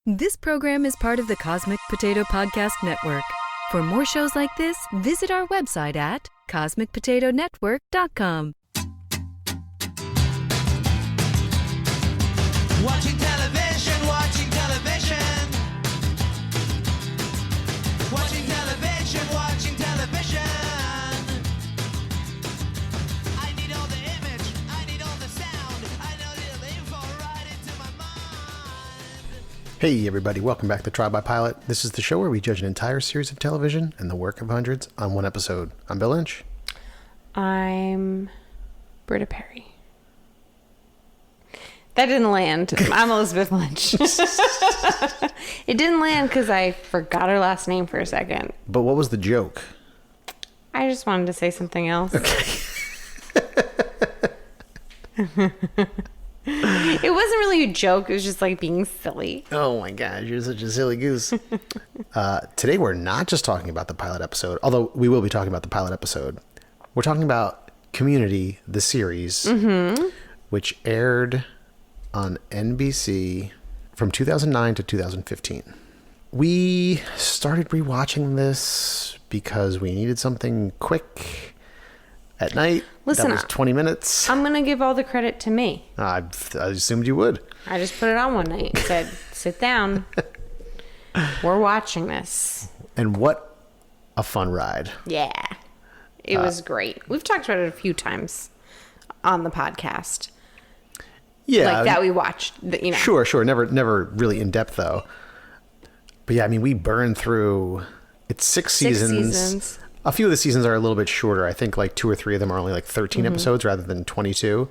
This program is part of the Cosmic Potato Podcast Network. For more shows like this, visit our website at cosmicpotatonetwork.com. Watching television, watching television. Watching television, watching television. I need all the image, I need all the sound. I know the info right into my mind. Hey everybody, welcome back to Trial by Pilot. This is the show where we judge an entire series of television and the work of hundreds on one episode. I'm Bill Lynch. I'm Britta Perry. That didn't land. I'm Elizabeth Lynch. It didn't land because I forgot her last name for a second. But what was the joke? I just wanted to say something else. Okay. It wasn't really a joke. It was just like being silly. Oh my gosh, you're such a silly goose. Today we're not just talking about the pilot episode, although we will be talking about the pilot episode. We're talking about Community, the series, which aired on NBC from 2009 to 2015. We started rewatching this because we needed something quick at night. Listen, that was 20 minutes. I'm going to give all the credit to me. I assumed you would. I just put it on one night and said, sit down. We're watching this. And what a fun ride. Yeah. It was great. We've talked about it a few times on the podcast. Yeah. Like that we watched, you know. Sure. Never really in depth though. But yeah, I mean, we burned through, it's six seasons. A few of the seasons are a little bit shorter. I think like 2 or 3 of them are only like 13 episodes rather than 22.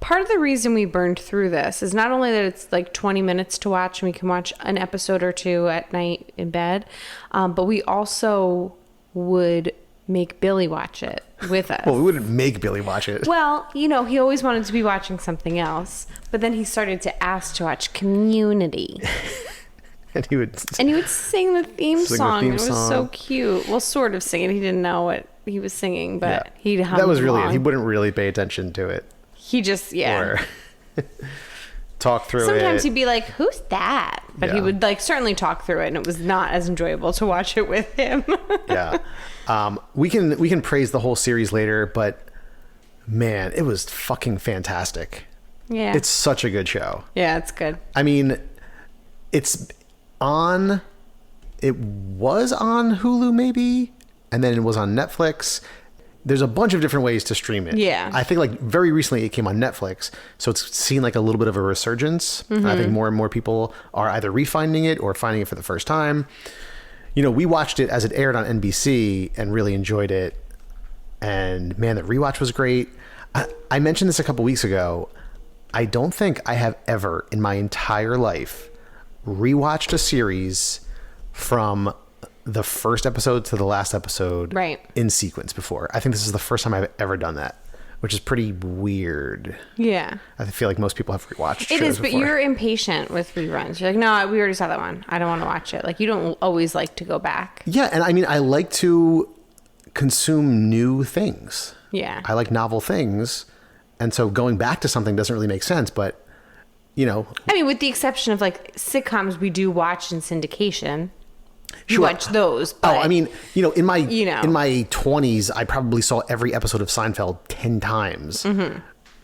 Part of the reason we burned through this is not only that it's like 20 minutes to watch and we can watch an episode or two at night in bed, but we also would make Billy watch it with us. Well, we wouldn't make Billy watch it. Well, you know, he always wanted to be watching something else, but then he started to ask to watch Community. And he would sing the theme song. It was song. so cute. Well, sort of singing. He didn't know what he was singing, but he'd hum that was really along. it. He wouldn't really pay attention to it. He just, Or talk through it. Sometimes he'd be like, who's that? But he Yeah. would like certainly talk through it, and it was not as enjoyable to watch it with him. Yeah. We can praise the whole series later, but man, it was fucking fantastic. Yeah. It's such a good show. Yeah, it's good. I mean, it was on Hulu maybe, and then it was on Netflix. There's a bunch of different ways to stream it. Yeah. I think like very recently it came on Netflix, so it's seen like a little bit of a resurgence. And I think more and more people are either refinding it or finding it for the first time. You know, we watched it as it aired on NBC and really enjoyed it. And man, the rewatch was great. I mentioned this a couple weeks ago. I don't think I have ever in my entire life rewatched a series from the first episode to the last episode in sequence before. I think this is the first time I've ever done that, which is pretty weird. Yeah. I feel like most people have rewatched It shows is, but before. you're impatient with reruns. You're like, no, we already saw that one. I don't want to watch it. Like, you don't always like to go back. Yeah, and I mean, I like to consume new things. Yeah. I like novel things, and so going back to something doesn't really make sense, but, you know... I mean, with the exception of, like, sitcoms we do watch in syndication. You Sure. watch those, but... Oh, I mean, you know, in my you know. in my 20s, I probably saw every episode of Seinfeld 10 times.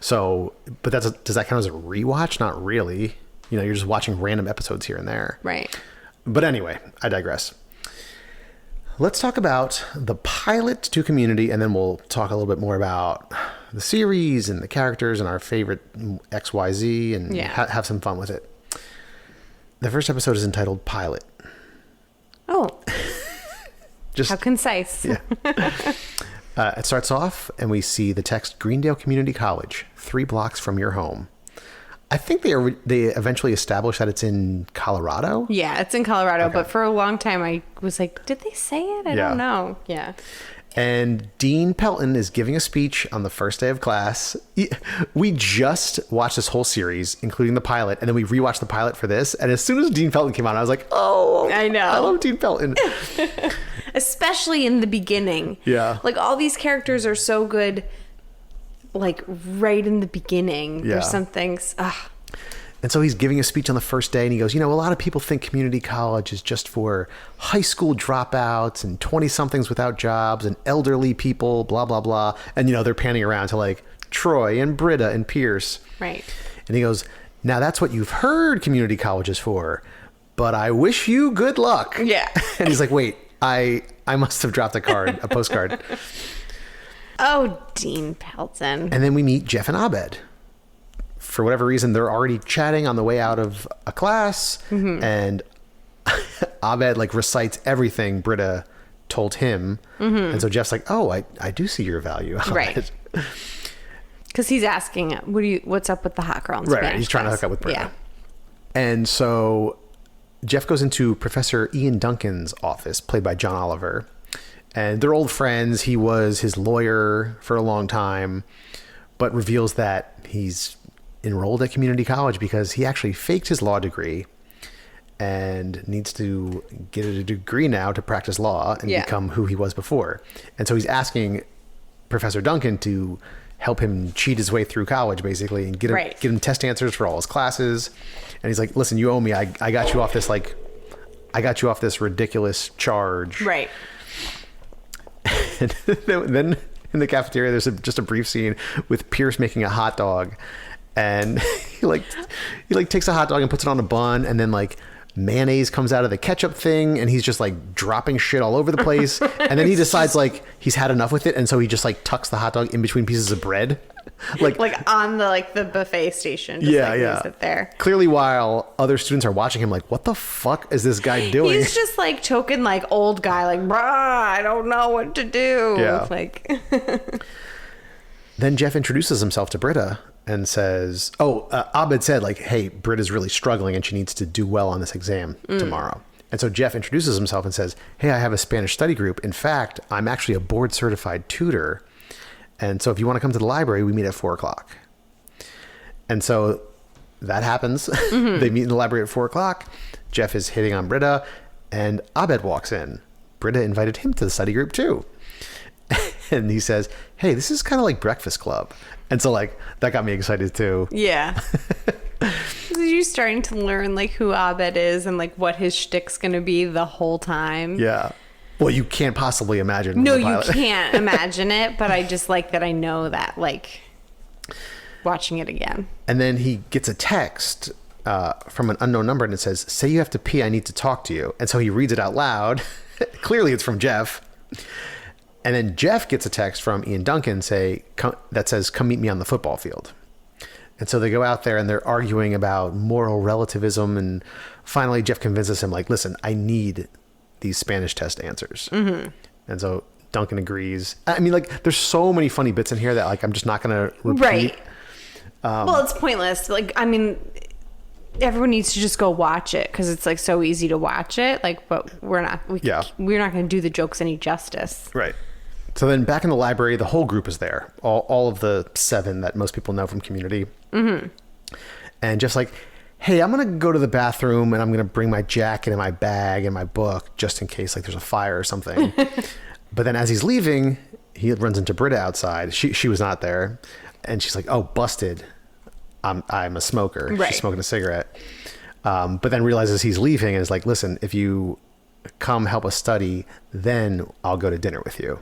So, but does that count as a rewatch? Not really. You know, you're just watching random episodes here and there. Right. But anyway, I digress. Let's talk about the pilot to Community, and then we'll talk a little bit more about the series and the characters and our favorite XYZ and have some fun with it. The first episode is entitled Pilot. Oh. Just How concise. Yeah. It starts off and we see the text Greendale Community College, 3 blocks from your home. I think they eventually established that it's in Colorado. Yeah, it's in Colorado, Okay. but for a long time I was like, did they say it? I don't know. Yeah. And Dean Pelton is giving a speech on the first day of class. We just watched this whole series, including the pilot, and then we rewatched the pilot for this. And as soon as Dean Pelton came on, I was like, oh, I know. I love Dean Pelton. Especially in the beginning. Yeah. Like, all these characters are so good, like, right in the beginning. Yeah. There's some things. And so he's giving a speech on the first day, and he goes, a lot of people think community college is just for high school dropouts and 20-somethings without jobs and elderly people, blah, blah, blah. And, they're panning around to like Troy and Britta and Pierce. Right. And he goes, now that's what you've heard community college is for, but I wish you good luck. Yeah. And he's like, wait, I must have dropped a postcard. Oh, Dean Pelton. And then we meet Jeff and Abed. For whatever reason, they're already chatting on the way out of a class. Mm-hmm. And Abed like recites everything Britta told him. Mm-hmm. And so Jeff's like, oh, I do see your value. Abed. Right. Because he's asking, what's up with the hot girl in Spanish Right, he's trying to hook up with Britta. Yeah. And so Jeff goes into Professor Ian Duncan's office, played by John Oliver. And they're old friends. He was his lawyer for a long time, but reveals that he's enrolled at community college because he actually faked his law degree and needs to get a degree now to practice law and become who he was before. And so he's asking Professor Duncan to help him cheat his way through college, basically, and get him test answers for all his classes. And he's like, listen, you owe me. I got you off this ridiculous charge. Right. And then in the cafeteria, there's just a brief scene with Pierce making a hot dog, and he takes a hot dog and puts it on a bun, and then like mayonnaise comes out of the ketchup thing, and he's just like dropping shit all over the place. And then he decides like he's had enough with it, and so he just like tucks the hot dog in between pieces of bread, like on the buffet station. Just leaves it there. Clearly, while other students are watching him, like, what the fuck is this guy doing? He's just like token like old guy, like, bruh, I don't know what to do. Yeah. Like. Then Jeff introduces himself to Britta and says, Abed said like, hey, Britta's really struggling and she needs to do well on this exam tomorrow. And so Jeff introduces himself and says, hey, I have a Spanish study group. In fact, I'm actually a board certified tutor. And so if you want to come to the library, we meet at 4:00. And so that happens. Mm-hmm. They meet in the library at 4:00. Jeff is hitting on Britta, and Abed walks in. Britta invited him to the study group too. And he says, hey, this is kind of like Breakfast Club. And so like that got me excited too. Yeah. You're starting to learn like who Abed is and like what his shtick's gonna be the whole time. Yeah. Well, you can't possibly imagine. No, you can't imagine it, but I just like that I know that, like, watching it again. And then he gets a text from an unknown number, and it says, say you have to pee, I need to talk to you. And so he reads it out loud. Clearly it's from Jeff. And then Jeff gets a text from Ian Duncan that says, come meet me on the football field. And so they go out there and they're arguing about moral relativism. And finally, Jeff convinces him, like, listen, I need these Spanish test answers. Mm-hmm. And so Duncan agrees. I mean, like, there's so many funny bits in here that, like, I'm just not going to repeat. Right. Well, it's pointless. Like, I mean, everyone needs to just go watch it because it's, like, so easy to watch it. Like, but we're not going to do the jokes any justice. Right. So then back in the library, the whole group is there. All of the 7 that most people know from Community. Mm-hmm. And Jeff's like, hey, I'm going to go to the bathroom and I'm going to bring my jacket and my bag and my book just in case like there's a fire or something. But then as he's leaving, he runs into Britta outside. She was not there. And she's like, oh, busted. I'm a smoker. Right. She's smoking a cigarette. But then realizes he's leaving and is like, listen, if you come help us study, then I'll go to dinner with you.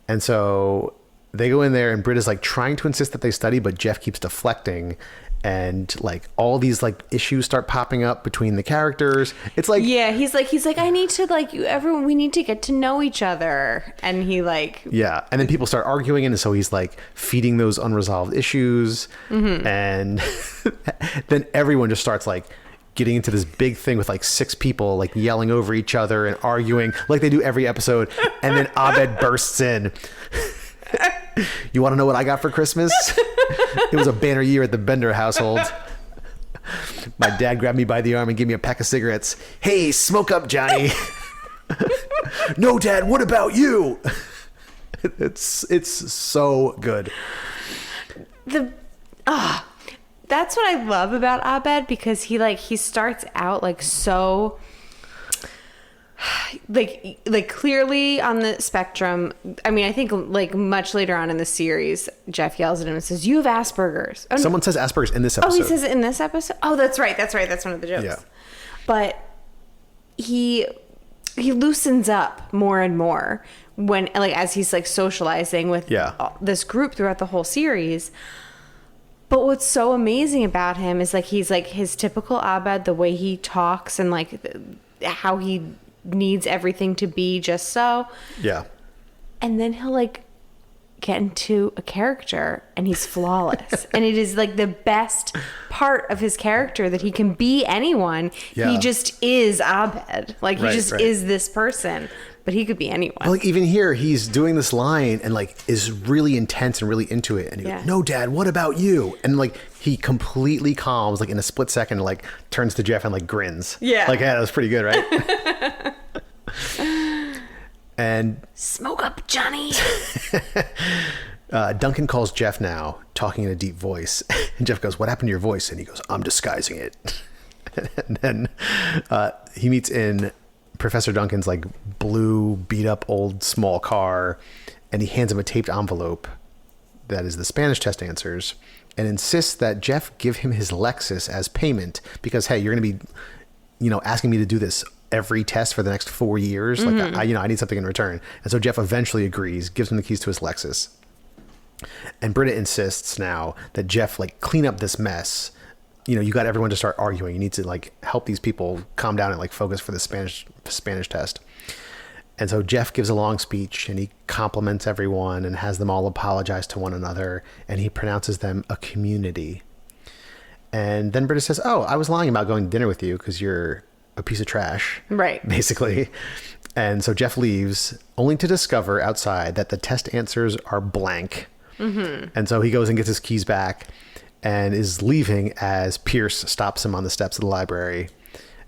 And so they go in there and Britta's like trying to insist that they study, but Jeff keeps deflecting. And like all these like issues start popping up between the characters. It's like, yeah, he's like, I need to like everyone, we need to get to know each other. And he like, yeah. And then people start arguing. And so he's like feeding those unresolved issues. Mm-hmm. And then everyone just starts like getting into this big thing with like 6 people like yelling over each other and arguing like they do every episode. And then Abed bursts in. You want to know what I got for Christmas? It was a banner year at the Bender household. My dad grabbed me by the arm and gave me a pack of cigarettes. Hey, smoke up, Johnny. No, Dad, what about you? It's so good. That's what I love about Abed because he starts out like so like clearly on the spectrum. I mean, I think like much later on in the series, Jeff yells at him and says, "You have Asperger's." Oh, no. Someone says Asperger's in this episode. Oh, he says it in this episode? Oh, that's right. That's one of the jokes. Yeah. But he loosens up more and more when, like, as he's like socializing with this group throughout the whole series. But what's so amazing about him is like he's like his typical Abed, the way he talks and like how he needs everything to be just so. Yeah. And then he'll like get into a character and he's flawless. And it is like the best part of his character that he can be anyone. Yeah. He just is Abed. Like he just is this person. But he could be anyone. But like even here, he's doing this line and like is really intense and really into it. And he goes, "No, Dad, what about you?" And like he completely calms, like in a split second, like turns to Jeff and like grins. Yeah. Like, yeah, that was pretty good, right? And smoke up, Johnny. Duncan calls Jeff now, talking in a deep voice. And Jeff goes, "What happened to your voice?" And he goes, "I'm disguising it." And then he meets in Professor Duncan's like blue beat up old small car, and he hands him a taped envelope that is the Spanish test answers, and insists that Jeff give him his Lexus as payment because, hey, you're going to be, asking me to do this every test for the next 4 years. Like I need something in return. And so Jeff eventually agrees, gives him the keys to his Lexus. And Britta insists now that Jeff like clean up this mess. You got everyone to start arguing. You need to like help these people calm down and like focus for the Spanish test. And so Jeff gives a long speech and he compliments everyone and has them all apologize to one another. And he pronounces them a community. And then Britta says, "Oh, I was lying about going to dinner with you because you're a piece of trash." Right. Basically. And so Jeff leaves only to discover outside that the test answers are blank. Mm-hmm. And so he goes and gets his keys back and is leaving as Pierce stops him on the steps of the library.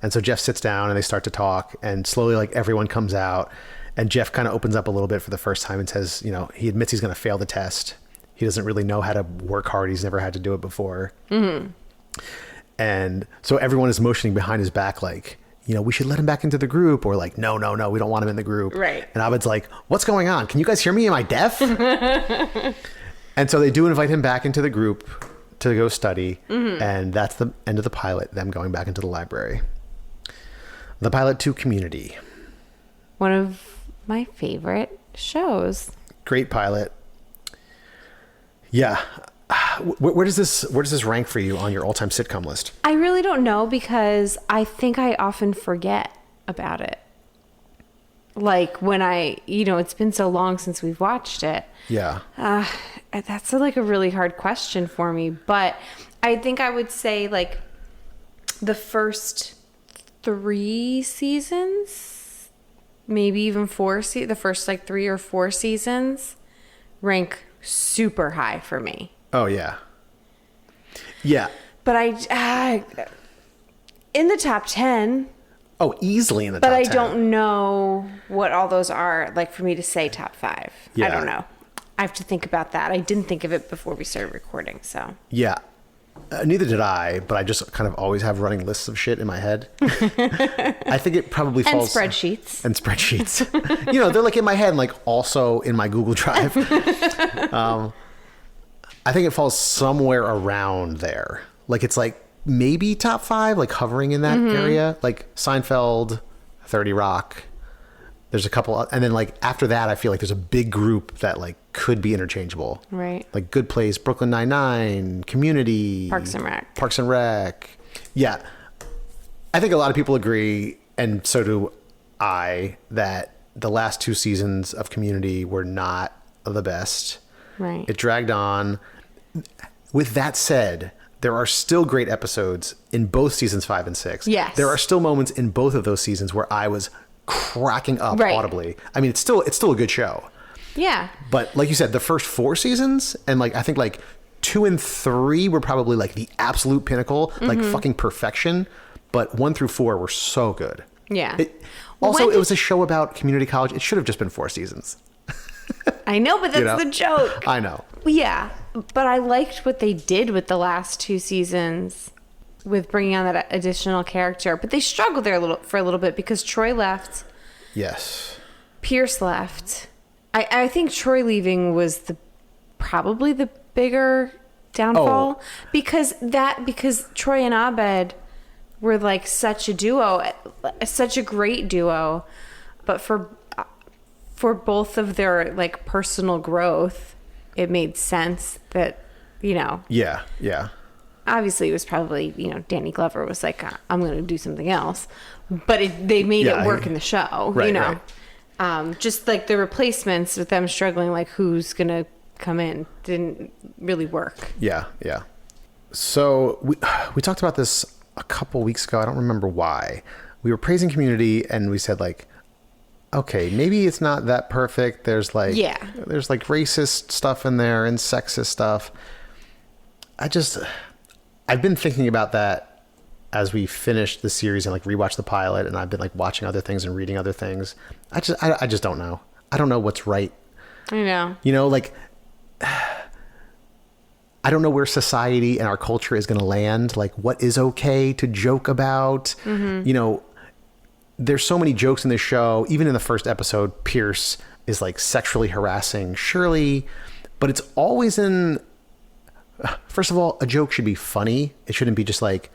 And so Jeff sits down and they start to talk, and slowly like everyone comes out, and Jeff kind of opens up a little bit for the first time and says, he admits he's going to fail the test. He doesn't really know how to work hard. He's never had to do it before. Mm-hmm. And so everyone is motioning behind his back like, we should let him back into the group, or like, no, we don't want him in the group. Right. And Abed's like, "What's going on? Can you guys hear me? Am I deaf?" And so they do invite him back into the group to go study. Mm-hmm. And that's the end of the pilot, them going back into the library. The pilot to Community. One of my favorite shows. Great pilot. Yeah. Where does this rank for you on your all-time sitcom list? I really don't know because I think I often forget about it. Like when it's been so long since we've watched it. Yeah. That's like a really hard question for me, but I think I would say like the first 3 seasons, maybe even 4 the first like 3 or 4 seasons rank super high for me. Oh yeah. Yeah. But I in the top 10. Oh, easily in the top 10. But I don't know what all those are, like for me to say top 5. Yeah. I don't know. I have to think about that. I didn't think of it before we started recording, so. Yeah. Neither did I, but I just kind of always have running lists of shit in my head. I think it probably falls... And spreadsheets. They're like in my head and like also in my Google Drive. I think it falls somewhere around there. Like it's like maybe top 5, like hovering in that area. Like Seinfeld, 30 Rock. There's a couple, and then like after that, I feel like there's a big group that like could be interchangeable. Right. Like Good Place, Brooklyn Nine-Nine, Community, Parks and Rec. Yeah. I think a lot of people agree, and so do I, that the last 2 seasons of Community were not the best. Right. It dragged on. With that said, there are still great episodes in both seasons 5 and 6. Yes. There are still moments in both of those seasons where I was cracking up audibly. I mean, it's still a good show. Yeah. But like you said, the first 4 seasons, and like I think like 2 and 3 were probably like the absolute pinnacle, like fucking perfection. But 1 through 4 were so good. Yeah. It was a show about community college. It should have just been 4 seasons. I know, but that's the joke. I know. Yeah. But I liked what they did with the last 2 seasons with bringing on that additional character. But they struggled there for a little bit because Troy left. Yes. Pierce left. I think Troy leaving was probably the bigger downfall because Troy and Abed were like such a duo, such a great duo, but for both of their like personal growth, it made sense that, you know. Yeah. Yeah. Obviously, it was probably, you know, Danny Glover was like, I'm going to do something else, but they made it work in the show, right, you know. Right. Just like the replacements with them struggling, like who's going to come in, didn't really work. Yeah. Yeah. So we talked about this a couple weeks ago. I don't remember why. We were praising Community and we said like, okay, maybe it's not that perfect. There's like racist stuff in there and sexist stuff. I've been thinking about that as we finished the series and like rewatched the pilot, and I've been like watching other things and reading other things. I just don't know. I don't know what's right. I know. You know, like I don't know where society and our culture is going to land. Like what is okay to joke about? Mm-hmm. You know, there's so many jokes in this show. Even in the first episode, Pierce is like sexually harassing Shirley, but it's always in, first of all, a joke should be funny. It shouldn't be just like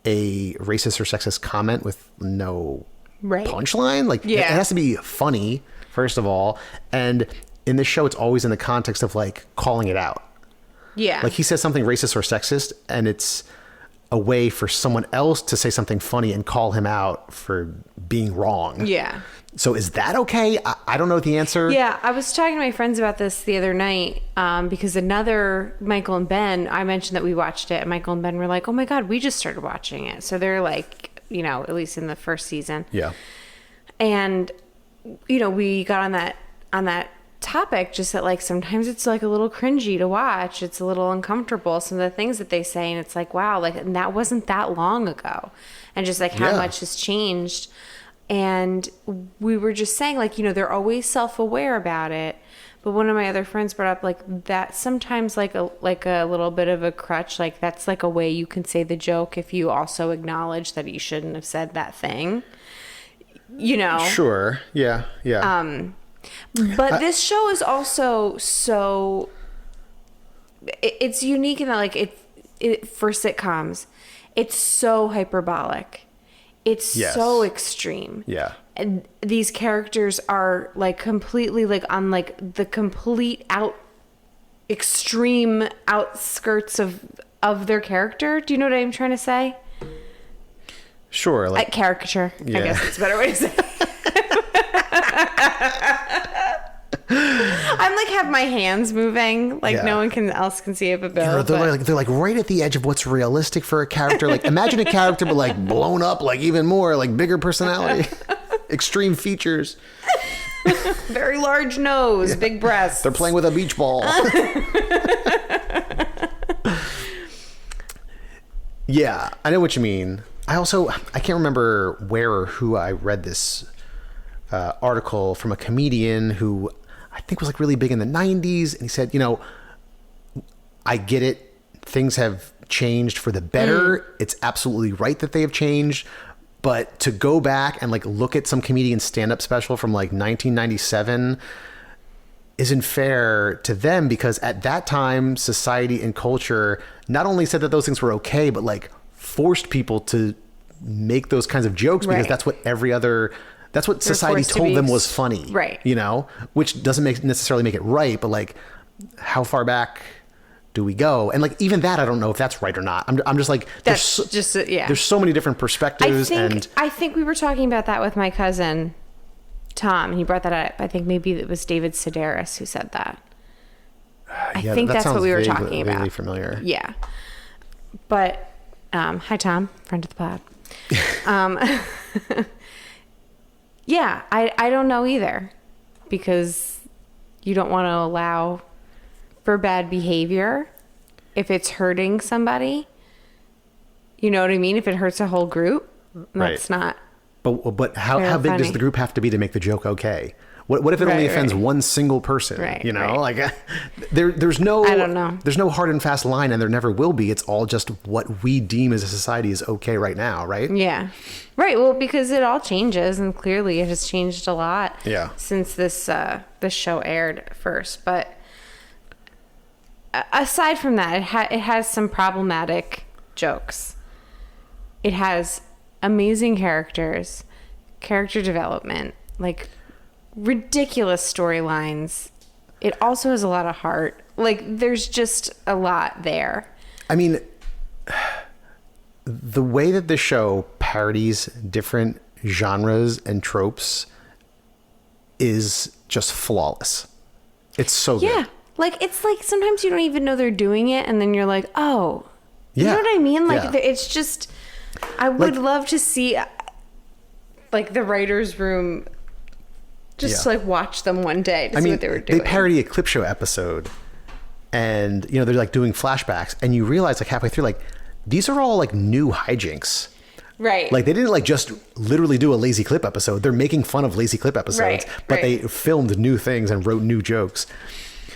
a racist or sexist comment with no punchline. Like it has to be funny, first of all. And in this show, it's always in the context of like calling it out. Yeah. Like he says something racist or sexist and it's a way for someone else to say something funny and call him out for being wrong. Yeah. So is that okay? I don't know the answer. Yeah, I was talking to my friends about this the other night because another Michael and Ben, I mentioned that we watched it, and Michael and Ben were like, oh my God, we just started watching it. So they're like, you know, at least in the first season. Yeah. And, you know, we got on that topic, just that like sometimes it's like a little cringy to watch. It's a little uncomfortable, some of the things that they say, and it's like, wow, like, and that wasn't that long ago. And just like how much has changed. And we were just saying, like, you know, they're always self-aware about it. But one of my other friends brought up, like, that sometimes like a little bit of a crutch, like that's like a way you can say the joke if you also acknowledge that you shouldn't have said that thing. You know? Sure. Yeah. Yeah. But this show is also so, it's unique in that, like, it for sitcoms, it's so hyperbolic. It's so extreme. Yeah. And these characters are like completely like on like the complete extreme outskirts of their character. Do you know what I'm trying to say? Sure. Like caricature. Yeah. I guess it's a better way to say it. I'm like have my hands moving, like no one else can see it but Bill. They're like right at the edge of what's realistic for a character. Like imagine a character but like blown up, like even more, like bigger personality, extreme features, very large nose, big breasts. They're playing with a beach ball. Yeah, I know what you mean. I can't remember where or who I read this article from a comedian who I think was like really big in the 90s. And he said, you know, I get it. Things have changed for the better. It's absolutely right that they have changed. But to go back and like look at some comedian stand-up special from like 1997 isn't fair to them, because at that time, society and culture not only said that those things were okay, but like forced people to make those kinds of jokes because that's what society told them was funny. Right. You know, which doesn't necessarily make it right, but like how far back do we go? And like, even that, I don't know if that's right or not. I'm just like, there's so many different perspectives. I think we were talking about that with my cousin, Tom. He brought that up. I think maybe it was David Sedaris who said that. I think that's what we were talking about. Vaguely familiar. Yeah. But, hi Tom, friend of the pod. Yeah, I don't know either, because you don't want to allow for bad behavior if it's hurting somebody. You know what I mean? If it hurts a whole group, that's not. But how big does the group have to be to make the joke okay? What if it only Right, offends right. one single person? Right, You know, right. like there's no, I don't know. There's no hard and fast line, and there never will be. It's all just what we deem as a society is okay right now, right? Yeah. Right. Well, because it all changes, and clearly it has changed a lot. Yeah. Since this show aired first, but aside from that, it has some problematic jokes. It has amazing characters, character development, like ridiculous storylines. It also has a lot of heart. Like there's just a lot there. I mean, the way that this show parodies different genres and tropes is just flawless. It's so good. Yeah. Like it's like sometimes you don't even know they're doing it, and then you're like, oh, you Yeah. know what I mean? Like Yeah. it's just, I would Like- love to see like the writer's room, just to Yeah. like watch them one day to see what they were doing. They parody a clip show episode, and you know they're like doing flashbacks, and you realize like halfway through, like these are all like new hijinks. right. Like they didn't like just literally do a lazy clip episode. They're making fun of lazy clip episodes, Right, but right. they filmed new things and wrote new jokes.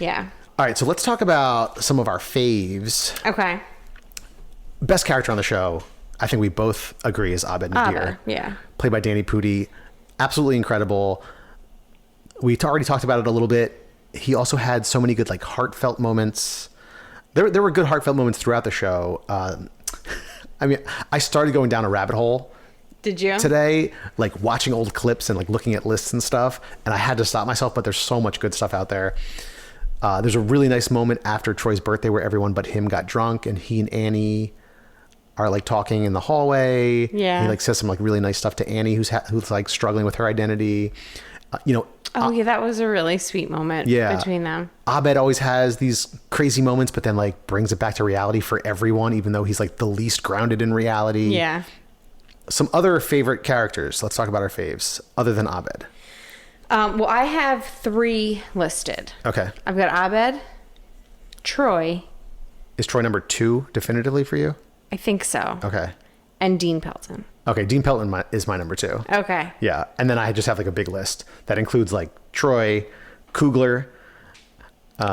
yeah. All right, so let's talk about some of our faves. Okay. Best character on the show, I think we both agree, is Abed Nadir. Abed, yeah. Played by Danny Pudi. Absolutely incredible. We already talked about it a little bit. He also had so many good, like, heartfelt moments. There were good heartfelt moments throughout the show. I mean, I started going down a rabbit hole Did you? today, like watching old clips and like looking at lists and stuff, and I had to stop myself, but there's so much good stuff out there. There's a really nice moment after Troy's birthday where everyone but him got drunk, and he and Annie are like talking in the hallway. Yeah. He like says some like really nice stuff to Annie, who's like struggling with her identity. You know, Oh yeah, that was a really sweet moment Yeah. between them. Abed always has these crazy moments, but then like brings it back to reality for everyone, even though he's like the least grounded in reality. Yeah. Some other favorite characters. Let's talk about our faves other than Abed. Well, I have 3 listed. Okay. I've got Abed, Troy, Is Troy number 2 definitively for you? I think so, Okay. and Dean Pelton. Okay. Dean Pelton is my number 2. Okay. Yeah. And then I just have like a big list that includes like Troy, Kugler.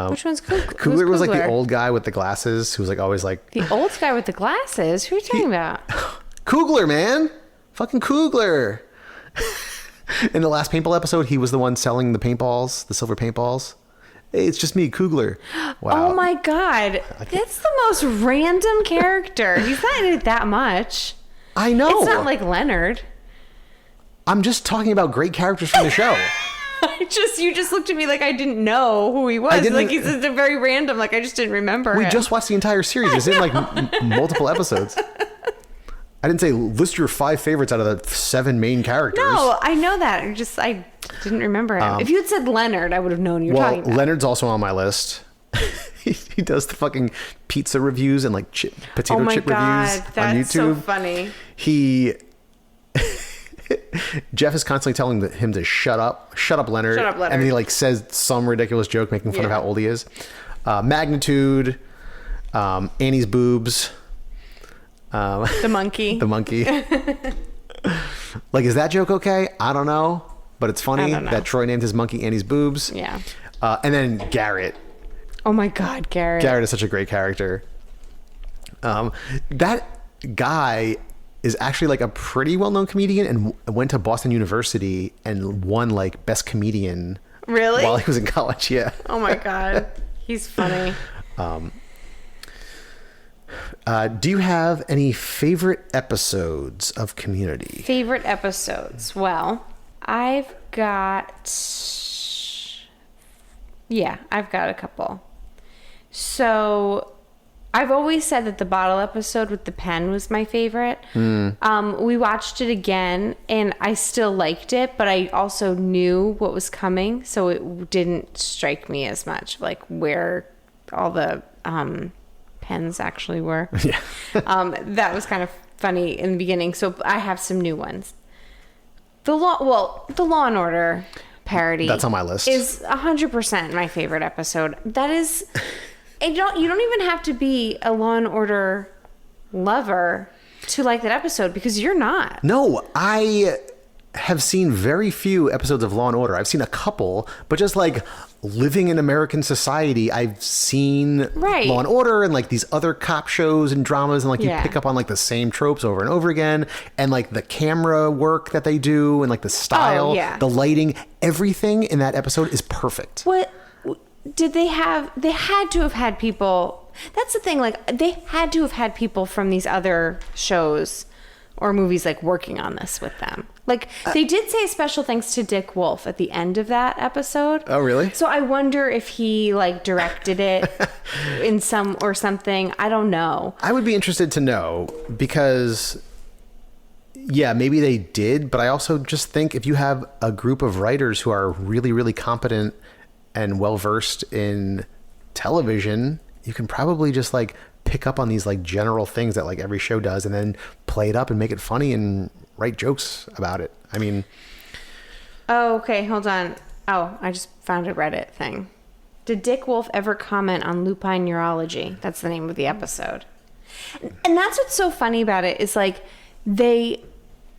Which one's Kugler? Kugler was like the old guy with the glasses who was like always like, The old guy with the glasses? Who are you talking about? Kugler, man. Fucking Kugler. In the last paintball episode, he was the one selling the paintballs, the silver paintballs. Hey, it's just me, Kugler. Wow. Oh my god. That's the most random character. He's not in it that much. I know. It's not like Leonard. I'm just talking about great characters from the show. You just looked at me like I didn't know who he was. didn't- Like he's just a very random. Like I just didn't remember. We him. just watched the entire series. It's in like multiple episodes. I didn't say list your 5 favorites out of the 7 main characters. No, I know that. I didn't remember him. If you had said Leonard, I would have known you were Well, talking about. Leonard's also on my list. he does the fucking pizza reviews and like potato oh my chip god, reviews on that's so YouTube. funny. Jeff is constantly telling him to shut up, Leonard. Shut up, Leonard. And then he like says some ridiculous joke making fun of Yeah. how old he is. Magnitude, Annie's boobs, The monkey. the monkey. Like, is that joke okay? I don't know, but it's funny I don't know. that Troy named his monkey Annie's boobs. Yeah. And then Garrett. Oh my god, Garrett. Garrett is such a great character. That guy is actually like a pretty well-known comedian and went to Boston University and won like best comedian Really? while he was in college. Yeah. Oh my god. He's funny. Do you have any favorite episodes of Community? Favorite episodes? Well, I've got a couple. So I've always said that the bottle episode with the pen was my favorite. We watched it again and I still liked it, but I also knew what was coming, so it didn't strike me as much, like where all the pens actually were. Yeah. That was kind of funny in the beginning. So I have some new ones. The Law and Order parody. That's on my list. Is 100% my favorite episode. That is, you don't even have to be a Law and Order lover to like that episode because you're not. No, have seen very few episodes of Law and Order. I've seen a couple, but just like living in American society, I've seen Right. Law and Order and like these other cop shows and dramas, and like you Yeah. pick up on like the same tropes over and over again, and like the camera work that they do and like the style, yeah. the lighting, everything in that episode is perfect. What did they have? They had to have had people. That's the thing. Like, they had to have had people from these other shows or movies like working on this with them. Like, they did say special thanks to Dick Wolf at the end of that episode. Oh, really? So I wonder if he like directed it in some or something. I don't know. I would be interested to know because, yeah, maybe they did, but I also just think if you have a group of writers who are really, really competent and well-versed in television, you can probably just like pick up on these like general things that like every show does and then play it up and make it funny and write jokes about it. I mean, Oh, okay. Hold on. Oh, I just found a Reddit thing. Did Dick Wolf ever comment on lupine neurology? That's the name of the episode. And that's what's so funny about it is like they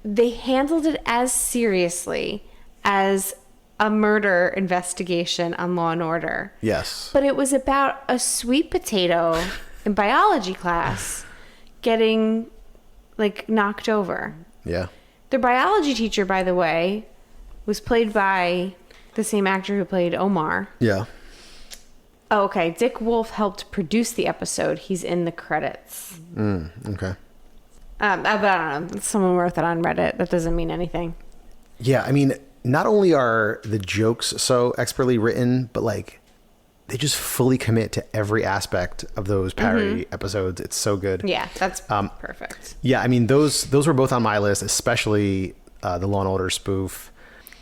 handled it as seriously as a murder investigation on Law and Order. yes. But it was about a sweet potato in biology class getting like knocked over. Yeah. Their biology teacher, by the way, was played by the same actor who played Omar. Yeah. Oh, okay. Dick Wolf helped produce the episode. He's in the credits. Okay. But I don't know. Someone wrote that on Reddit. That doesn't mean anything. Yeah. I mean, not only are the jokes so expertly written, but like they just fully commit to every aspect of those parody episodes. It's so good. Yeah, that's perfect. Yeah, I mean those were both on my list, especially the Law and Order spoof.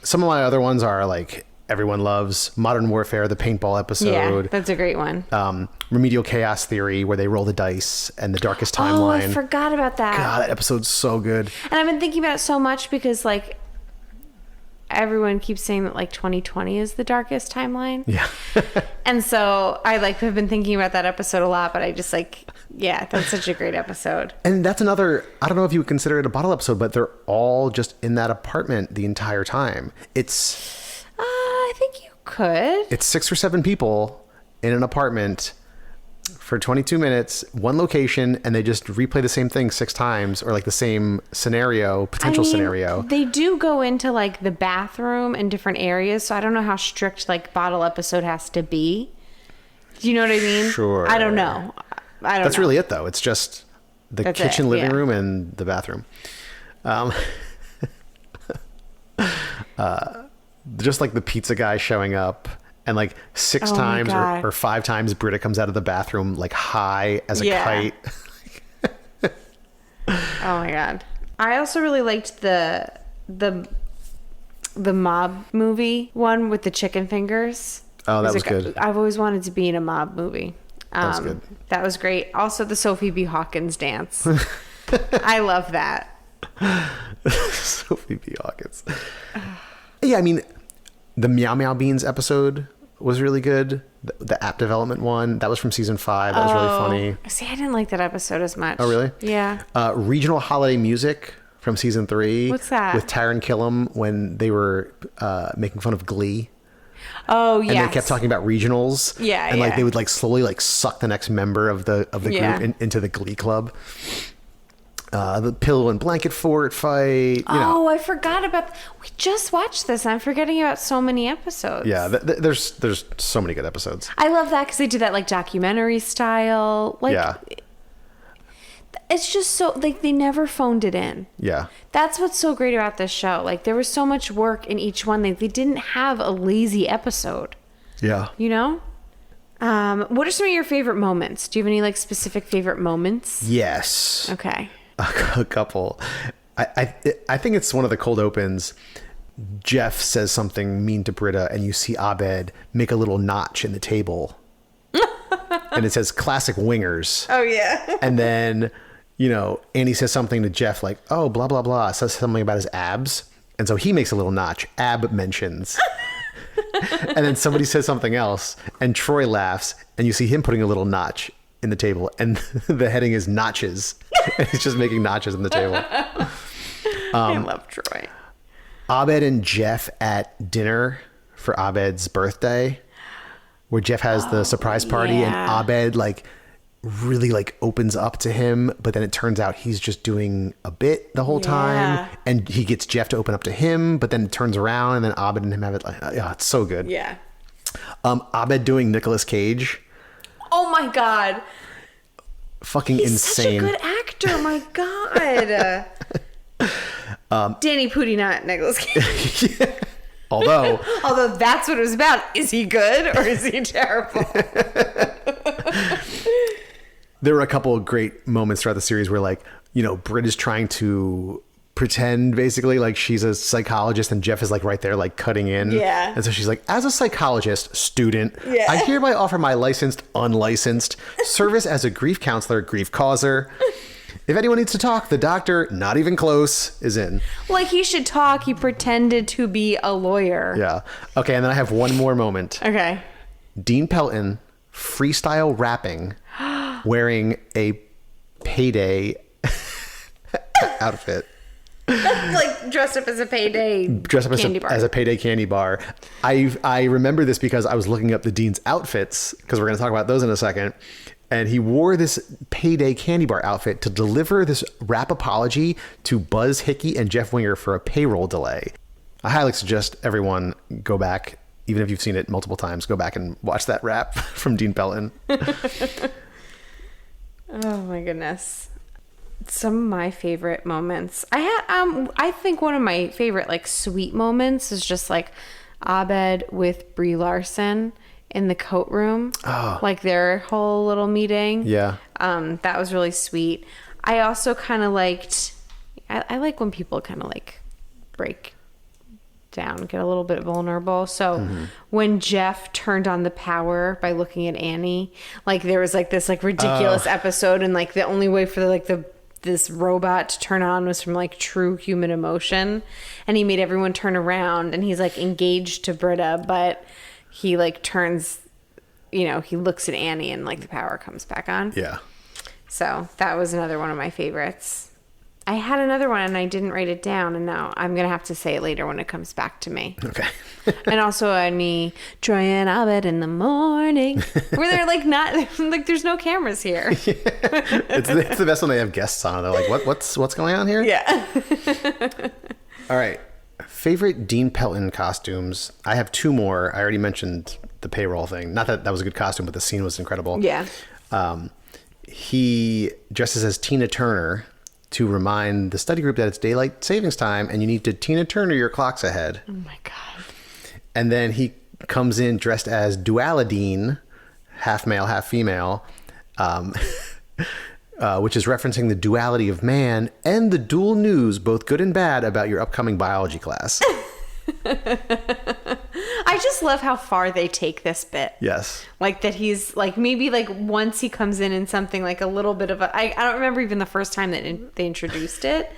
Some of my other ones are like everyone loves Modern Warfare, the paintball Yeah, episode. that's a great one. Remedial Chaos Theory, where they roll the dice, and the Darkest Oh, Timeline. I forgot about that. God, that episode's so good. And I've been thinking about it so much because like everyone keeps saying that like 2020 is the darkest timeline. Yeah. And so I like have been thinking about that episode a lot, but I just like, yeah, that's such a great episode. And that's another, I don't know if you would consider it a bottle episode, but they're all just in that apartment the entire time. It's I think you could. 6 or 7 people in an apartment for 22 minutes, one location, and they just replay the same thing 6 times, or like the same scenario, potential scenario. They do go into like the bathroom and different areas, so I don't know how strict like bottle episode has to be. Do you know what I mean? Sure. I don't know. That's really it, though. It's just the That's kitchen, it, living yeah. room, and the bathroom. Just like the pizza guy showing up, and like 6 Oh my times God. or 5 times, Britta comes out of the bathroom like high as a Yeah. kite. Oh my god. I also really liked the mob movie one with the chicken fingers. Oh, that It was a- good. I've always wanted to be in a mob movie. That was good. That was great. Also, the Sophie B. Hawkins dance. I love that. Sophie B. Hawkins. Yeah, I mean, the Meow Meow Beans episode was really good. The app development one, that was from season 5. That was really funny. See, I didn't like that episode as much. Oh, really? Yeah. Regional holiday music from season 3. What's that? With Taron Killam when they were making fun of Glee. Oh, yeah. And they kept talking about regionals. Yeah, And like yeah. they would like slowly like suck the next member of the Yeah. group into the Glee club. The pillow and blanket fort fight. You know. Oh, I forgot about. We just watched this. I'm forgetting about so many episodes. Yeah, there's so many good episodes. I love that because they did that like documentary style. Like, Yeah. it's just so like they never phoned it in. Yeah. That's what's so great about this show. Like there was so much work in each one. They didn't have a lazy episode. Yeah. You know. What are some of your favorite moments? Do you have any like specific favorite moments? Yes. Okay. A couple. I think it's one of the cold opens. Jeff says something mean to Britta, and you see Abed make a little notch in the table, and it says "classic wingers." Oh yeah. And then, you know, Andy says something to Jeff like, "Oh, blah blah blah," says something about his abs, and so he makes a little notch. Ab mentions. And then somebody says something else, and Troy laughs, and you see him putting a little notch in the table, and the heading is notches. And he's just making notches in the table. I love Troy. Abed and Jeff at dinner for Abed's birthday, where Jeff has the surprise party and Abed like really like opens up to him, but then it turns out he's just doing a bit the whole time, and he gets Jeff to open up to him, but then it turns around and then Abed and him have it like, yeah, it's so good. Yeah. Abed doing Nicolas Cage. Oh my God. Fucking He's insane. such a good actor. My God. Danny Pudi, not Nicolas Cage. Although that's what it was about. Is he good or is he terrible? there were a couple of great moments throughout the series where, like, you know, Britt is trying to pretend basically like she's a psychologist and Jeff is like right there like cutting in. Yeah. And so she's like, as a psychologist student, Yeah. I hereby offer my licensed, unlicensed service as a grief counselor, grief causer. If anyone needs to talk, the doctor, not even close, is in. Like, he should talk. He pretended to be a lawyer. Yeah. Okay, and then I have one more moment. Okay. Dean Pelton freestyle rapping wearing a Payday outfit. Like, dressed up as a Payday Dressed up candy bar. as a Payday candy bar. I remember this because I was looking up the Dean's outfits, because we're going to talk about those in a second. And he wore this Payday candy bar outfit to deliver this rap apology to Buzz Hickey and Jeff Winger for a payroll delay. I highly suggest everyone go back, even if you've seen it multiple times, go back and watch that rap from Dean Pelton. Oh my goodness. Some of my favorite moments. I think one of my favorite like sweet moments is just like Abed with Brie Larson in the coat room. Oh. Like their whole little meeting. Yeah. That was really sweet. I also kind of liked I like when people kind of like break down, get a little bit vulnerable. So when Jeff turned on the power by looking at Annie, like there was like this like ridiculous episode, and like the only way for this robot to turn on was from like true human emotion, and he made everyone turn around, and he's like engaged to Britta, but he like turns, you know, he looks at Annie and like the power comes back on. Yeah. So that was another one of my favorites. I had another one and I didn't write it down, and now I'm going to have to say it later when it comes back to me. Okay. And also me, Troy and Abed in the morning, where they're like not, like there's no cameras here. It's the best when they have guests on. They're like, what's going on here? Yeah. All right. Favorite Dean Pelton costumes. I have two more. I already mentioned the payroll thing. Not that that was a good costume, but the scene was incredible. Yeah. He dresses as Tina Turner to remind the study group that it's daylight savings time and you need to Tina Turner your clocks ahead. Oh my God. And then he comes in dressed as Dualadine, half male, half female, which is referencing the duality of man and the dual news, both good and bad, about your upcoming biology class. I just love how far they take this bit. Yes. Like that he's like, maybe like once he comes in something like a little bit of I don't remember even the first time that they introduced it,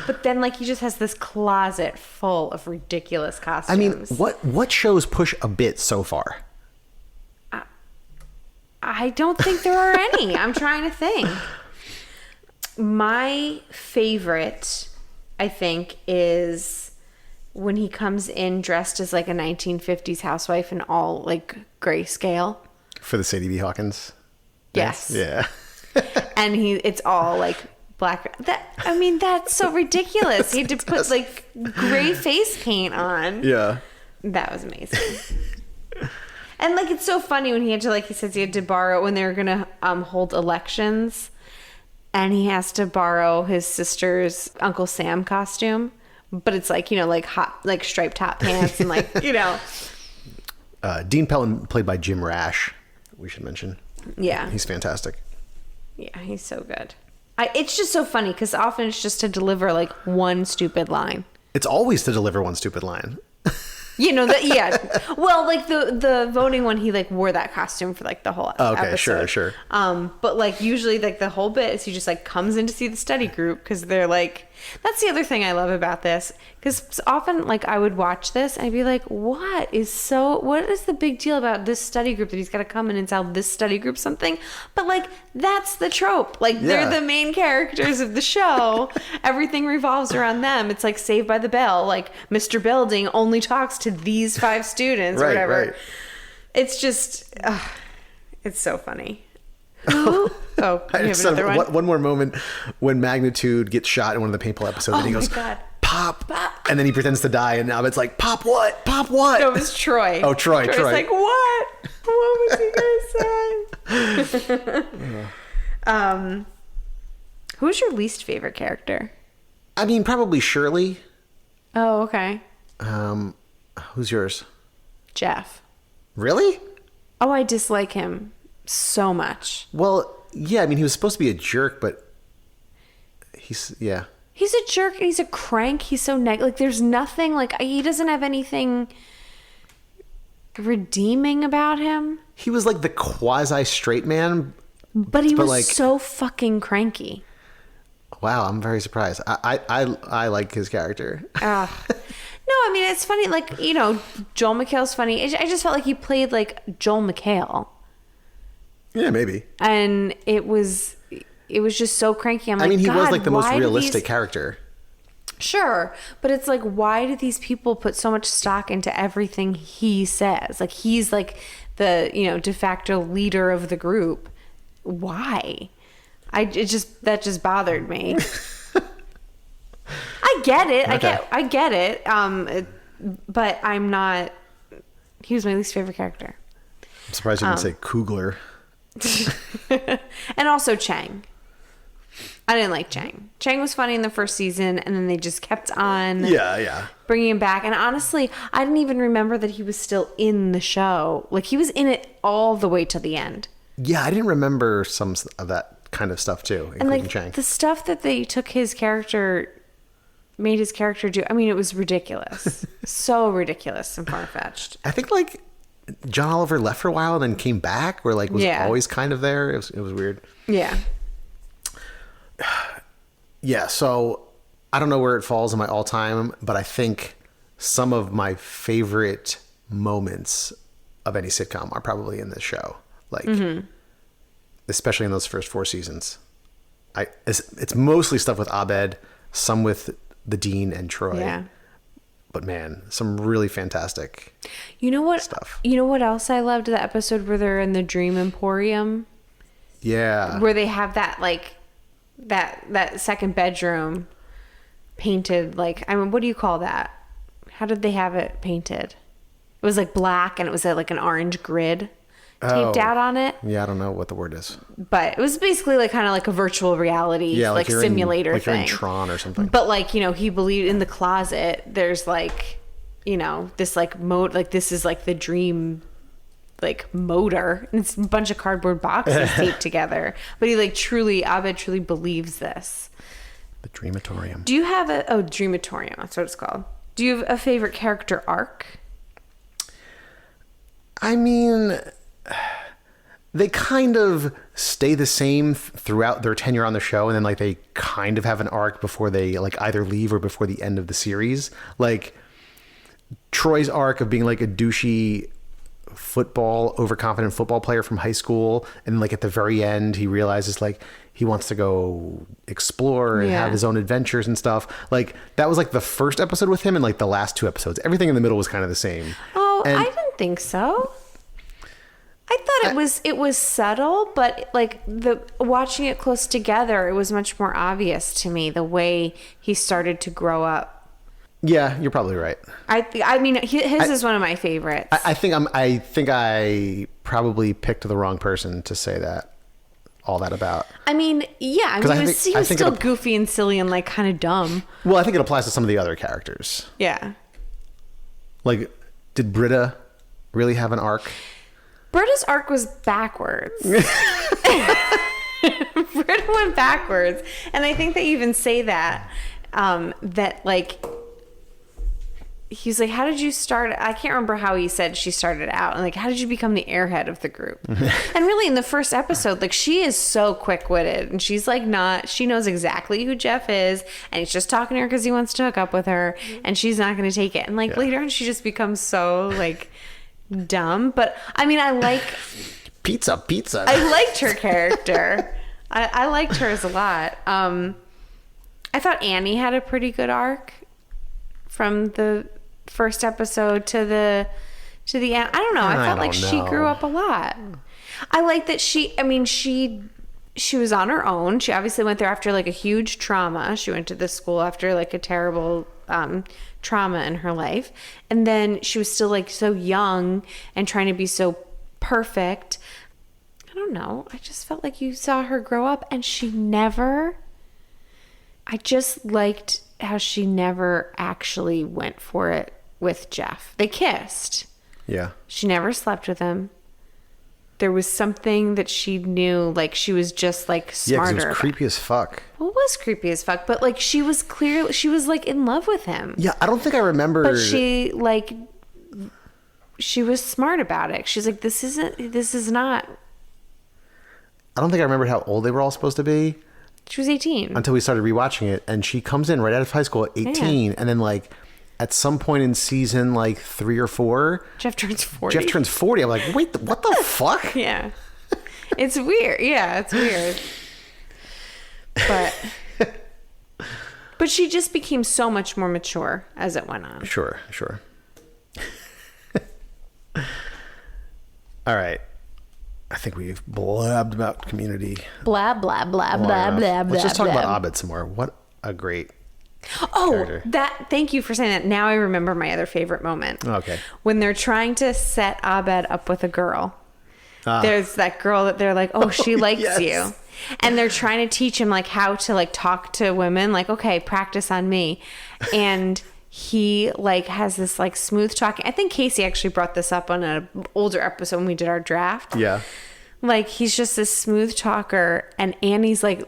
but then like he just has this closet full of ridiculous costumes. I mean, what shows push a bit so far? I don't think there are any. I'm trying to think. My favorite, I think, is when he comes in dressed as like a 1950s housewife in all like grayscale. For the Sadie B. Hawkins? Yes. Yeah. And it's all like black. That's so ridiculous. He had to put like gray face paint on. Yeah. That was amazing. And like it's so funny when he had to, like he says he had to borrow when they were gonna hold elections, and he has to borrow his sister's Uncle Sam costume, but it's like, you know, like hot, like striped hot pants and like, you know. Dean Pelton, played by Jim Rash, we should mention. Yeah. He's fantastic. Yeah, he's so good. It's just so funny because often it's just to deliver like one stupid line. It's always to deliver one stupid line. You know, yeah. Well, like the voting one, he like wore that costume for like the whole episode. Sure. But like usually like the whole bit is he just like comes in to see the study group because they're like, That's the other thing I love about this, because often, like, I would watch this and I'd be like, what is the big deal about this study group that he's got to come in and tell this study group something? But, like, that's the trope. Like, they're the main characters of the show. Everything revolves around them. It's like Saved by the Bell. Like, Mr. Belding only talks to these 5 students or whatever. Right. It's just, it's so funny. Who? Oh, you have another one? One more moment when Magnitude gets shot in one of the paintball episodes, and he goes, God. Pop, Pop, and then he pretends to die, and now it's like, Pop what? Pop what? No, it was Troy. Oh, Troy. Troy's like, what? What was he gonna say? Who's your least favorite character? I mean, probably Shirley. Oh, okay. Who's yours? Jeff. Really? Oh, I dislike him so much. Well, yeah, I mean, he was supposed to be a jerk, but he's a jerk. He's a crank. He's so like, there's nothing, like, he doesn't have anything redeeming about him. He was like the quasi straight man, but he was like, so fucking cranky. Wow, I'm very surprised. I like his character. No, I mean, it's funny, like, you know, Joel McHale's funny. I just felt like he played like Joel McHale. Yeah, maybe. And it was just so cranky. I mean, he was like the most realistic character. Sure, but it's like, why do these people put so much stock into everything he says? Like, he's like the, you know, de facto leader of the group. Why? That just bothered me. I get it. Okay. I get it. But I'm not. He was my least favorite character. I'm surprised you didn't say Coogler. And also Chang. I didn't like Chang. Chang was funny in the first season, and then they just kept on bringing him back. And honestly, I didn't even remember that he was still in the show. Like, he was in it all the way to the end. Yeah, I didn't remember some of that kind of stuff too, including and like Chang. The stuff that they took his character, made his character do. I mean, it was ridiculous. So ridiculous and far-fetched. I think like John Oliver left for a while and then came back, or like was always kind of there. It was weird. Yeah. Yeah, so I don't know where it falls in my all-time, but I think some of my favorite moments of any sitcom are probably in this show. Like, especially in those first 4 seasons. It's mostly stuff with Abed, some with the Dean and Troy. Yeah. But man, some really fantastic stuff. You know what else I loved? The episode where they're in the Dream Emporium. Yeah. Where they have that, like, that second bedroom painted, like, I mean, what do you call that? How did they have it painted? It was like black, and it was like an orange grid taped out on it. Yeah, I don't know what the word is. But it was basically like kind of like a virtual reality, like simulator like thing. You're in Tron or something. But like, you know, he believed in the closet, there's like, you know, this like this is like the dream like motor, and it's a bunch of cardboard boxes taped together. But he like Abed truly believes this. The Dreamatorium. Do you have Dreamatorium, that's what it's called. Do you have a favorite character arc? I mean, they kind of stay the same throughout their tenure on the show, and then like they kind of have an arc before they like either leave or before the end of the series. Like Troy's arc of being like a douchey overconfident football player from high school, and like at the very end he realizes like he wants to go explore and have his own adventures and stuff. Like that was like the first episode with him, and like the last 2 episodes, everything in the middle was kind of the same. I didn't think so. I thought it was subtle, but like watching it close together, it was much more obvious to me the way he started to grow up. Yeah, you're probably right. I mean, his is one of my favorites. I think I probably picked the wrong person to say all that about. I mean, yeah, I mean, he was still goofy and silly and like kind of dumb. Well, I think it applies to some of the other characters. Yeah. Like, did Britta really have an arc? Britta's arc was backwards. Britta went backwards, and I think they even say that like he's like, how did you start? I can't remember how he said she started out. And like, how did you become the airhead of the group? And really in the first episode, like she is so quick-witted and she's like she knows exactly who Jeff is and he's just talking to her because he wants to hook up with her and she's not going to take it. And like later on, she just becomes so like dumb. But I mean, I like... Pizza. I liked her character. I liked hers a lot. I thought Annie had a pretty good arc from the first episode to the end. I don't know. I felt like she grew up a lot. I like that she was on her own. She obviously went there after like a huge trauma. She went to this school after like a terrible trauma in her life. And then she was still like so young and trying to be so perfect. I don't know. I just felt like you saw her grow up and I just liked how she never actually went for it with Jeff. They kissed. Yeah. She never slept with him. There was something that she knew, like she was just like smarter. Yeah, 'cause it was creepy as fuck. Well, it was creepy as fuck, but like she was like in love with him. Yeah, I don't think I remember. But she was smart about it. She's like, this is not. I don't think I remembered how old they were all supposed to be. She was 18. Until we started rewatching it, and she comes in right out of high school at 18, and then like at some point in season like 3 or 4, Jeff turns 40. I'm like, wait, what the fuck? Yeah, it's weird. Yeah, it's weird. But she just became so much more mature as it went on. Sure. All right. I think we've blabbed about Community. Blah, blah, blah, blah, blah, blah. Let's just talk blah. about Abed some more. What a great character. Thank you for saying that. Now I remember my other favorite moment. Okay. When they're trying to set Abed up with a girl. There's that girl that they're like, oh, she likes yes. you. And they're trying to teach him like how to like talk to women. Like, okay, practice on me. And he like has this like smooth talking. I think Casey actually brought this up on an older episode when we did our draft. Yeah. Like he's just this smooth talker and Annie's like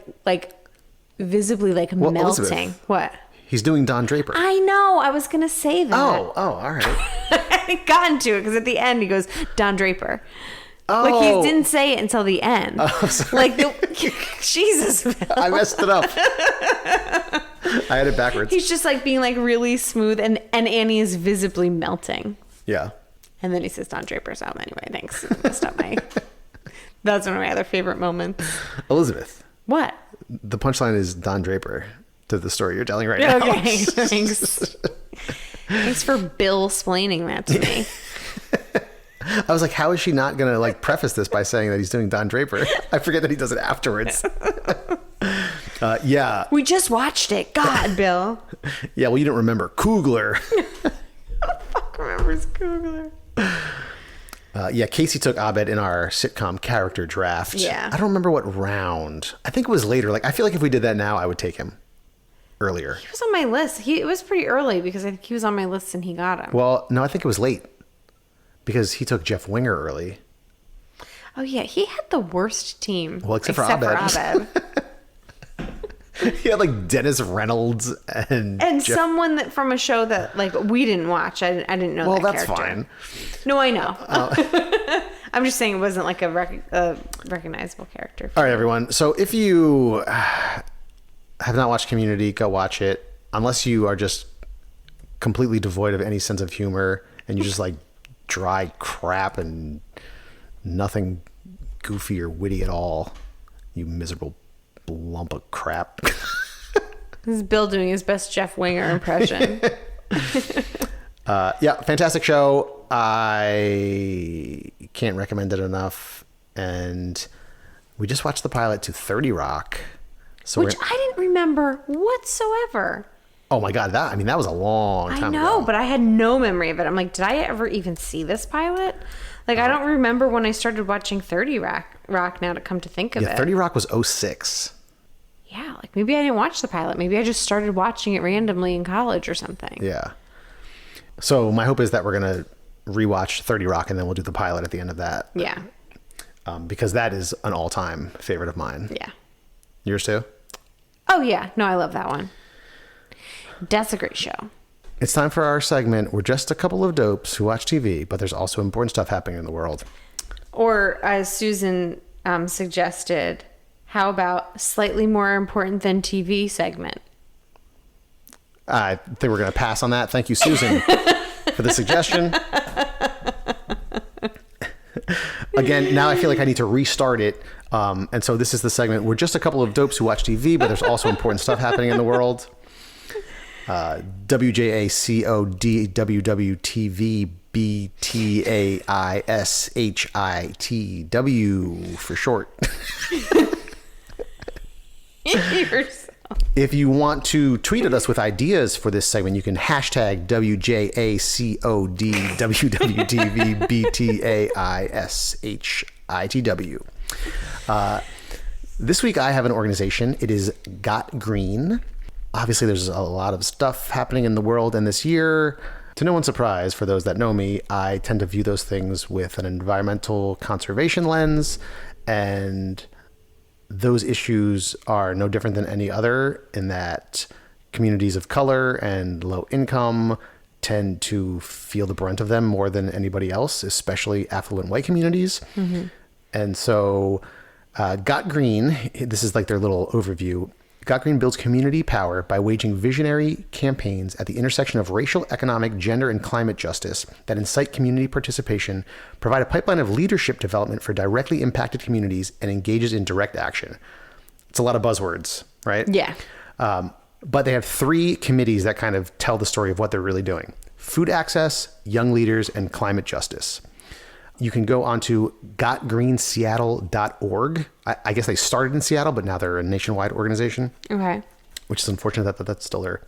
visibly like melting. Elizabeth. What? He's doing Don Draper. I know. I was going to say that. Oh, all right. I got into it because at the end he goes, Don Draper. Oh. Like he didn't say it until the end. Oh, sorry. Like Jesus. Bill. I messed it up. I had it backwards. He's just like being like really smooth and Annie is visibly melting. Yeah. And then he says Don Draper's out anyway. Thanks. I messed up my... That's one of my other favorite moments. Elizabeth. What? The punchline is Don Draper to the story you're telling right now. Okay, thanks. Thanks for Bill splaining that to me. I was like, how is she not going to like preface this by saying that he's doing Don Draper? I forget that he does it afterwards. Yeah. We just watched it. God, Bill. Yeah, well, you don't remember. Kugler. Who the fuck remembers Kugler? Yeah, Casey took Abed in our sitcom character draft. Yeah. I don't remember what round. I think it was later. Like, I feel like if we did that now, I would take him earlier. He was on my list. It was pretty early because I think he was on my list and he got him. Well, no, I think it was late because he took Jeff Winger early. Oh, yeah. He had the worst team. Well, except for Abed. He had like Dennis Reynolds and Jeff... someone that from a show that like we didn't watch. I didn't know. Well, that that's character. fine. No, I know. I'm just saying it wasn't like a recognizable character. All right, everyone. So if you have not watched Community, go watch it. Unless you are just completely devoid of any sense of humor and you just like dry crap and nothing goofy or witty at all, you miserable lump of crap. This is Bill doing his best Jeff Winger impression. Yeah, fantastic show. I can't recommend it enough. And we just watched the pilot to 30 Rock. So Which I didn't remember whatsoever. Oh my God, that was a long time ago. I know, but I had no memory of it. I'm like, did I ever even see this pilot? Like, I don't remember when I started watching 30 Rock now to come to think of it. 30 Rock was 06. Yeah, like maybe I didn't watch the pilot. Maybe I just started watching it randomly in college or something. Yeah. So my hope is that we're going to rewatch 30 Rock and then we'll do the pilot at the end of that. Yeah. Because that is an all-time favorite of mine. Yeah. Yours too? Oh, yeah. No, I love that one. That's a great show. It's time for our segment. We're just a couple of dopes who watch TV, but there's also important stuff happening in the world. Or as Susan suggested, how about slightly more important than TV segment? I think we're going to pass on that. Thank you, Susan, for the suggestion. Again, now I feel like I need to restart it. And so this is the segment. We're just a couple of dopes who watch TV, but there's also important stuff happening in the world. WJACOD, WWTV, BTAISHITW for short. If you want to tweet at us with ideas for this segment, you can hashtag WJACOD, WWTV, BTAISHITW. This week I have an organization. It is Got Green. Obviously, there's a lot of stuff happening in the world, and this year, to no one's surprise, for those that know me, I tend to view those things with an environmental conservation lens, and those issues are no different than any other in that communities of color and low income tend to feel the brunt of them more than anybody else, especially affluent white communities. Mm-hmm. And so Got Green, this is like their little overview. Got Green builds community power by waging visionary campaigns at the intersection of racial, economic, gender, and climate justice that incite community participation, provide a pipeline of leadership development for directly impacted communities, and engages in direct action. It's a lot of buzzwords, right? Yeah. But they have 3 committees that kind of tell the story of what they're really doing: food access, young leaders, and climate justice. You can go onto gotgreenseattle.org. I guess they started in Seattle, but now they're a nationwide organization. Okay. Which is unfortunate that that's still their,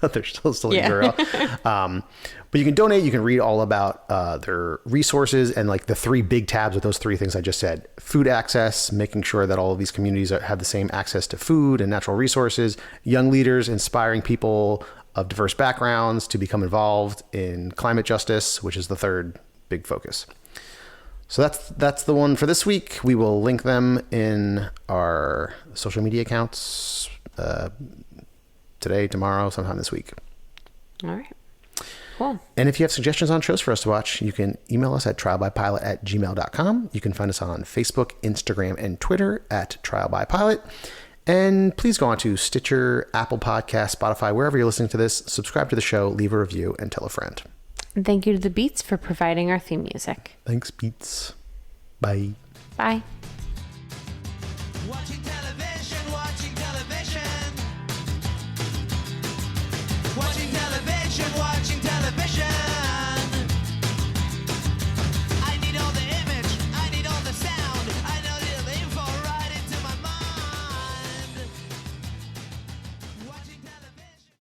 they're still URL. But you can donate. You can read all about their resources and like the 3 big tabs with those 3 things I just said. Food access, making sure that all of these communities have the same access to food and natural resources. Young leaders, inspiring people of diverse backgrounds to become involved in climate justice, which is the 3rd big focus. So that's the one for this week. We will link them in our social media accounts today, tomorrow, sometime this week. All right. Cool. And if you have suggestions on shows for us to watch, you can email us at trialbypilot@gmail.com. You can find us on Facebook, Instagram, and Twitter at trialbypilot. And please go on to Stitcher, Apple Podcasts, Spotify, wherever you're listening to this. Subscribe to the show, leave a review, and tell a friend. And thank you to the Beats for providing our theme music. Thanks, Beats. Bye. Bye. Watching